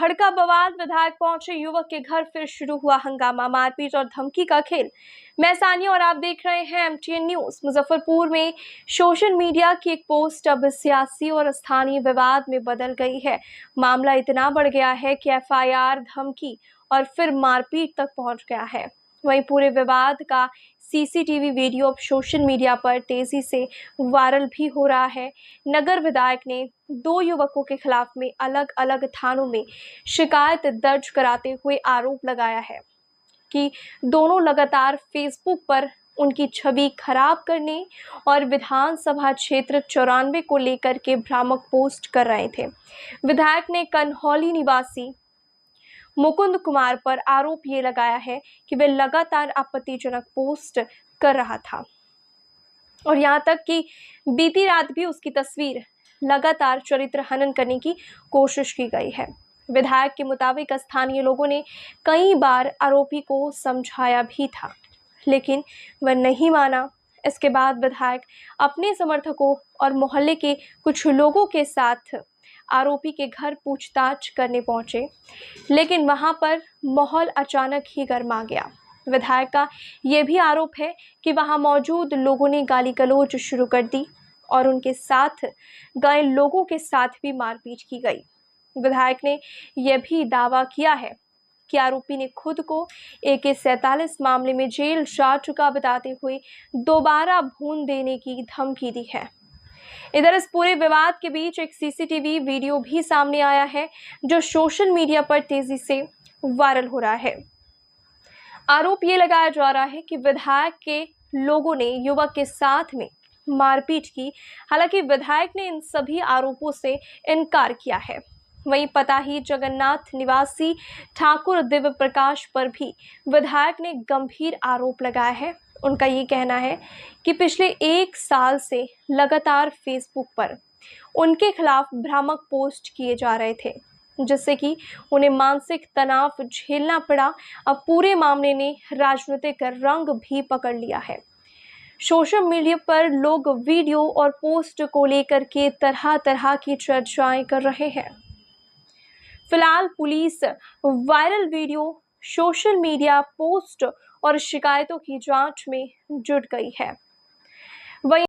भड़का बवाल, विधायक पहुंचे युवक के घर, फिर शुरू हुआ हंगामा, मारपीट और धमकी का खेल। मैं सानिया और आप देख रहे हैं एमटीएन न्यूज। मुजफ्फरपुर में सोशल मीडिया की एक पोस्ट अब सियासी और स्थानीय विवाद में बदल गई है। मामला इतना बढ़ गया है कि एफआईआर, धमकी और फिर मारपीट तक पहुंच गया है। वहीं पूरे विवाद का सीसीटीवी वीडियो अब सोशल मीडिया पर तेजी से वायरल भी हो रहा है। नगर विधायक ने 2 युवकों के खिलाफ में अलग अलग थानों में शिकायत दर्ज कराते हुए आरोप लगाया है कि दोनों लगातार फेसबुक पर उनकी छवि खराब करने और विधानसभा क्षेत्र 94 को लेकर के भ्रामक पोस्ट कर रहे थे। विधायक ने कन्हौली निवासी मुकुंद कुमार पर आरोप ये लगाया है कि वे लगातार आपत्तिजनक पोस्ट कर रहा था और यहाँ तक कि बीती रात भी उसकी तस्वीर लगातार चरित्र हनन करने की कोशिश की गई है। विधायक के मुताबिक स्थानीय लोगों ने कई बार आरोपी को समझाया भी था, लेकिन वह नहीं माना। इसके बाद विधायक अपने समर्थकों और मोहल्ले के कुछ लोगों के साथ आरोपी के घर पूछताछ करने पहुंचे, लेकिन वहां पर माहौल अचानक ही गर्मा गया। विधायक का यह भी आरोप है कि वहां मौजूद लोगों ने गाली गलौज शुरू कर दी और उनके साथ गए लोगों के साथ भी मारपीट की गई। विधायक ने यह भी दावा किया है कि आरोपी ने खुद को AK-47 मामले में जेल जा चुका बताते हुए दोबारा भून देने की धमकी दी है। इधर इस पूरे विवाद के बीच एक सीसीटीवी वीडियो भी सामने आया है, जो सोशल मीडिया पर तेजी से वायरल हो रहा है। आरोप ये लगाया जा रहा है कि विधायक के लोगों ने युवक के साथ में मारपीट की। हालांकि विधायक ने इन सभी आरोपों से इनकार किया है। वहीं पता ही जगन्नाथ निवासी ठाकुर दिव्य प्रकाश पर भी विधायक ने गंभीर आरोप लगाया है। उनका ये कहना है कि पिछले 1 साल से लगातार फेसबुक पर उनके खिलाफ भ्रामक पोस्ट किए जा रहे थे, जिससे कि उन्हें मानसिक तनाव झेलना पड़ा। अब पूरे मामले ने राजनीतिक रंग भी पकड़ लिया है। सोशल मीडिया पर लोग वीडियो और पोस्ट को लेकर के तरह तरह की चर्चाएं कर रहे हैं। फिलहाल police viral video, social media post और शिकायतों की जांच में जुट गई है। वहीं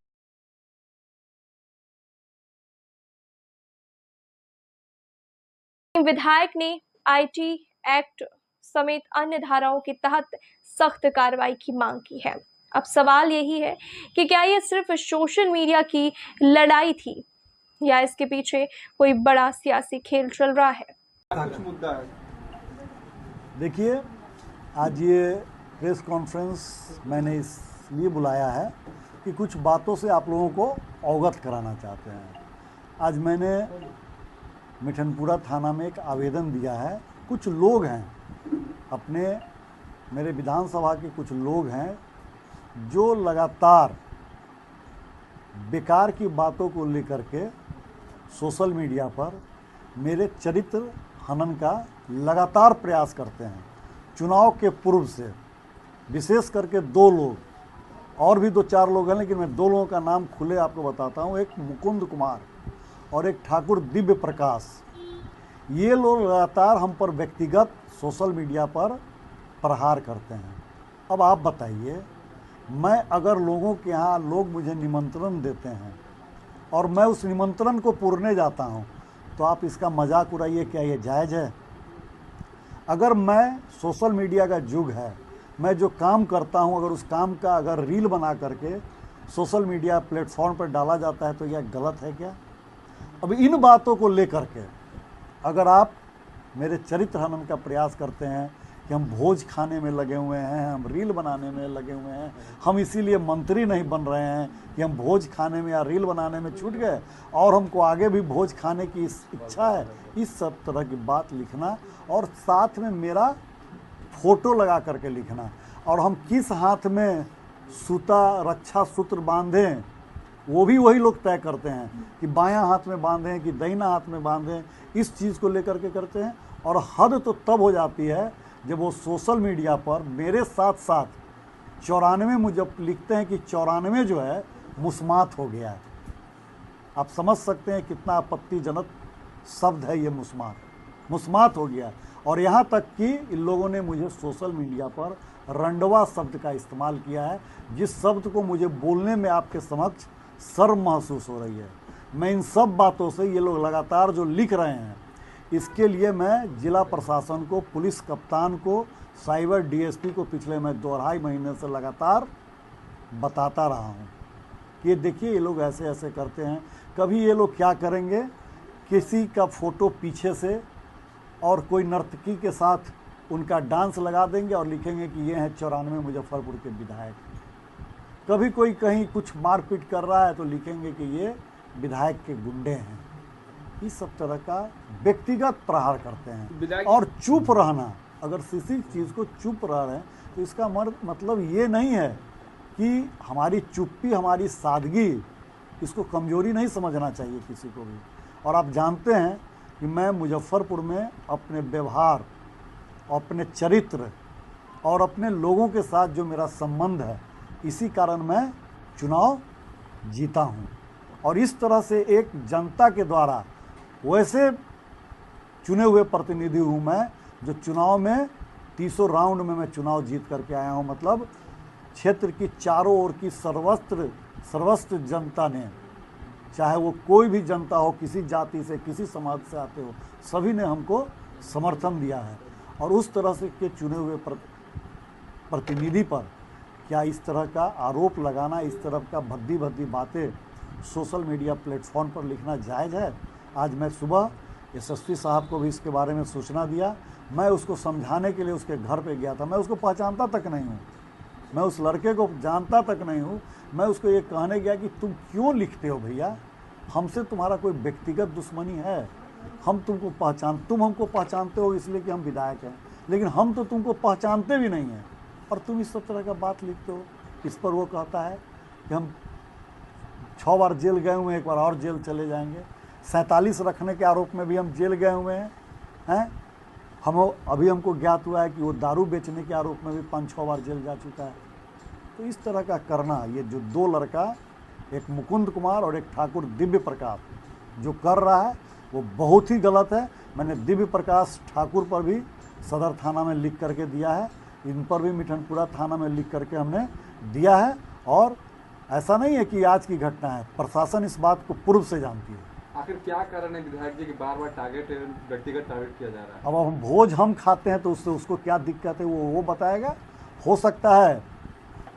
विधायक ने IT एक्ट समेत अन्य धाराओं के तहत सख्त कार्रवाई की मांग की है। अब सवाल यही है कि क्या ये सिर्फ सोशल मीडिया की लड़ाई थी या इसके पीछे कोई बड़ा सियासी खेल चल रहा है। देखिए, आज ये प्रेस कॉन्फ्रेंस मैंने इसलिए बुलाया है कि कुछ बातों से आप लोगों को अवगत कराना चाहते हैं। आज मैंने मिठनपुरा थाना में एक आवेदन दिया है। कुछ लोग हैं, मेरे विधानसभा के कुछ लोग हैं जो लगातार बेकार की बातों को लेकर के सोशल मीडिया पर मेरे चरित्र हनन का लगातार प्रयास करते हैं। चुनाव के पूर्व से विशेष करके 2 लोग, और भी 2-4 लोग हैं, लेकिन मैं 2 लोगों का नाम खुले आपको बताता हूँ। एक मुकुंद कुमार और एक ठाकुर दिव्य प्रकाश। ये लोग लगातार हम पर व्यक्तिगत सोशल मीडिया पर प्रहार करते हैं। अब आप बताइए, मैं अगर लोगों के यहाँ लोग मुझे निमंत्रण देते हैं और मैं उस निमंत्रण को पुरने जाता हूँ, तो आप इसका मजाक उड़ाइए, क्या ये जायज़ है? अगर मैं सोशल मीडिया का युग है, मैं जो काम करता हूँ, अगर उस काम का अगर रील बना करके सोशल मीडिया प्लेटफॉर्म पर डाला जाता है तो यह गलत है क्या? अब इन बातों को लेकर के अगर आप मेरे चरित्र हनन का प्रयास करते हैं कि हम भोज खाने में लगे हुए हैं, हम रील बनाने में लगे हुए हैं, हम इसीलिए मंत्री नहीं बन रहे हैं कि हम भोज खाने में या रील बनाने में छूट गए और हमको आगे भी भोज खाने की इच्छा है, इस सब तरह की बात लिखना और साथ में मेरा फोटो लगा करके लिखना, और हम किस हाथ में सूता रक्षा सूत्र बांधें वो भी वही लोग तय करते हैं कि बायां हाथ में बांधें कि दाहिना हाथ में बांधें, इस चीज़ को लेकर के करते हैं। और हद तो तब हो जाती है जब वो सोशल मीडिया पर मेरे साथ साथ 94 मुझे लिखते हैं कि 94 जो है मुस्मात हो गया है। आप समझ सकते हैं कितना आपत्तिजनक शब्द है ये मुस्मात। मुस्मात हो गया। और यहाँ तक कि इन लोगों ने मुझे सोशल मीडिया पर रंडवा शब्द का इस्तेमाल किया है, जिस शब्द को मुझे बोलने में आपके समक्ष शर्म महसूस हो रही है। मैं इन सब बातों से, ये लोग लगातार जो लिख रहे हैं, इसके लिए मैं जिला प्रशासन को, पुलिस कप्तान को, साइबर डीएसपी को पिछले मैं 2-2.5 महीने से लगातार बताता रहा हूँ कि ये देखिए ये लोग ऐसे ऐसे करते हैं। कभी ये लोग क्या करेंगे, किसी का फ़ोटो पीछे से और कोई नर्तकी के साथ उनका डांस लगा देंगे और लिखेंगे कि ये हैं 94 मुजफ्फरपुर के विधायक। कभी कोई कहीं कुछ मारपीट कर रहा है तो लिखेंगे कि ये विधायक के गुंडे हैं। इस सब तरह का व्यक्तिगत प्रहार करते हैं। और चुप रहना, अगर किसी चीज़ को चुप रह रहे हैं तो इसका मतलब ये नहीं है कि हमारी चुप्पी, हमारी सादगी, इसको कमजोरी नहीं समझना चाहिए किसी को भी। और आप जानते हैं कि मैं मुजफ्फरपुर में अपने व्यवहार, अपने चरित्र और अपने लोगों के साथ जो मेरा संबंध है, इसी कारण मैं चुनाव जीता हूं। और इस तरह से एक जनता के द्वारा वैसे चुने हुए प्रतिनिधि हूं मैं, जो चुनाव में 30 राउंड में मैं चुनाव जीत करके आया हूं। मतलब क्षेत्र की चारों ओर की सर्वस्त्र जनता ने, चाहे वो कोई भी जनता हो, किसी जाति से, किसी समाज से आते हो, सभी ने हमको समर्थन दिया है। और उस तरह से के चुने हुए प्रतिनिधि पर क्या इस तरह का आरोप लगाना, इस तरह का भद्दी भद्दी बातें सोशल मीडिया प्लेटफॉर्म पर लिखना जायज़ है? आज मैं सुबह एसएसपी साहब को भी इसके बारे में सूचना दिया। मैं उसको समझाने के लिए उसके घर पे गया था। मैं उसको पहचानता तक नहीं हूँ, मैं उस लड़के को जानता तक नहीं हूँ। मैं उसको ये कहने गया कि तुम क्यों लिखते हो भैया, हमसे तुम्हारा कोई व्यक्तिगत दुश्मनी है? तुम हमको पहचानते हो इसलिए कि हम विधायक हैं, लेकिन हम तो तुमको पहचानते भी नहीं हैं और तुम इस सब तरह का बात लिखते हो। इस पर वो कहता है कि हम 6 बार जेल गए हुए हैं, एक बार और जेल चले जाएंगे। 47 रखने के आरोप में भी हम जेल गए हुए हैं। अभी हमको ज्ञात हुआ है कि वो दारू बेचने के आरोप में भी 5-6 बार जेल जा चुका है। तो इस तरह का करना, ये जो 2 लड़का, एक मुकुंद कुमार और एक ठाकुर दिव्य प्रकाश, जो कर रहा है वो बहुत ही गलत है। मैंने दिव्य प्रकाश ठाकुर पर भी सदर थाना में लिख करके दिया है, इन पर भी मिठनपुरा थाना में लिख करके हमने दिया है। और ऐसा नहीं है कि आज की घटना है, प्रशासन इस बात को पूर्व से जानती है। आखिर क्या कारण है विधायक जी कि बार-बार व्यक्तिगत टारगेट किया जा रहा है? अब हम भोज हम खाते हैं तो उससे उसको क्या दिक्कत है वो बताएगा। हो सकता है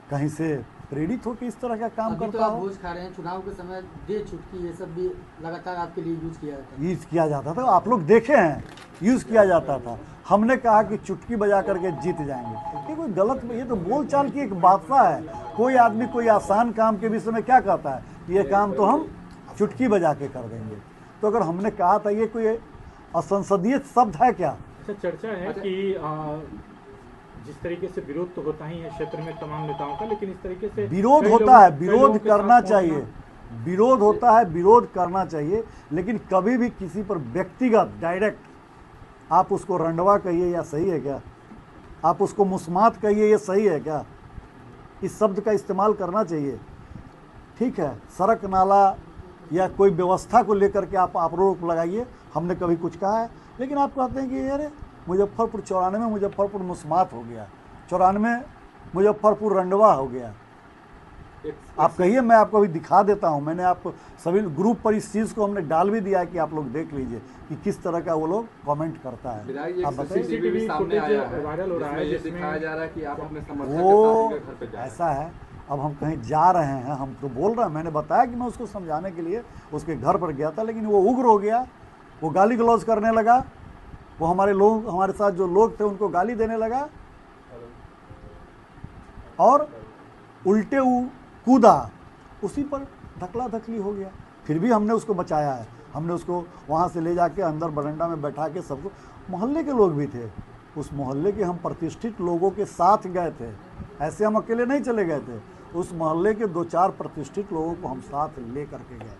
कहीं से प्रेरित होकर इस तरह का काम करता तो आप हो। भोज खा रहे हैं, चुनाव के समय दे चुटकी, ये सब भी लगातार आपके लिए यूज किया जाता था। आप लोग देखे हैं, यूज़ किया जाता था। हमने कहा कि चुटकी बजा करके जीत जाएंगे, ये कोई गलत, ये तो बोलचाल की एक बादशाह है। कोई आदमी कोई आसान काम के विषय में क्या कहता है, ये काम तो हम चुटकी बजा के कर देंगे। तो अगर हमने कहा था, ये कोई असंसदीय शब्द है क्या? अच्छा, चर्चा है कि जिस तरीके से विरोध तो होता ही है क्षेत्र में तमाम नेताओं का, लेकिन इस तरीके से विरोध होता है, विरोध करना चाहिए, विरोध होता है, विरोध करना चाहिए, लेकिन कभी भी किसी पर व्यक्तिगत डायरेक्ट आप उसको रंडवा कहिए या सही है क्या, आप उसको मुस्मात कहिए ये सही है क्या? इस शब्द का इस्तेमाल करना चाहिए। ठीक है, सड़क नाला या कोई व्यवस्था को लेकर के आप आरोप लगाइए, हमने कभी कुछ कहा है? लेकिन आप कहते हैं कि अरे मुजफ्फरपुर 94 मुजफ्फरपुर मुस्मात हो गया, 94 मुजफ्फरपुर रंडवा हो गया। आप कहिए, मैं आपको अभी दिखा देता हूं। मैंने आपको सभी ग्रुप पर इस चीज़ को हमने डाल भी दिया है कि आप लोग देख लीजिए कि किस तरह का वो लोग कमेंट करता है। आप बताइए। सामने आया है, वायरल हो रहा है, ये दिखाया जा रहा है कि आप अपने समर्थक के साथ घर पे जा रहे हैं। ऐसा है, अब हम कहीं जा रहे हैं, हम तो बोल रहे हैं, मैंने बताया कि मैं उसको समझाने के लिए उसके घर पर गया था, लेकिन वो उग्र हो गया, वो गाली गलौज करने लगा, वो हमारे साथ जो लोग थे उनको गाली देने लगा और उल्टे कूदा, उसी पर धकला धकली हो गया। फिर भी हमने उसको बचाया है, हमने उसको वहाँ से ले जाके अंदर बरंडा में बैठा के सबको, मोहल्ले के लोग भी थे, उस मोहल्ले के हम प्रतिष्ठित लोगों के साथ गए थे, ऐसे हम अकेले नहीं चले गए थे। उस मोहल्ले के 2-4 प्रतिष्ठित लोगों को हम साथ ले करके गए।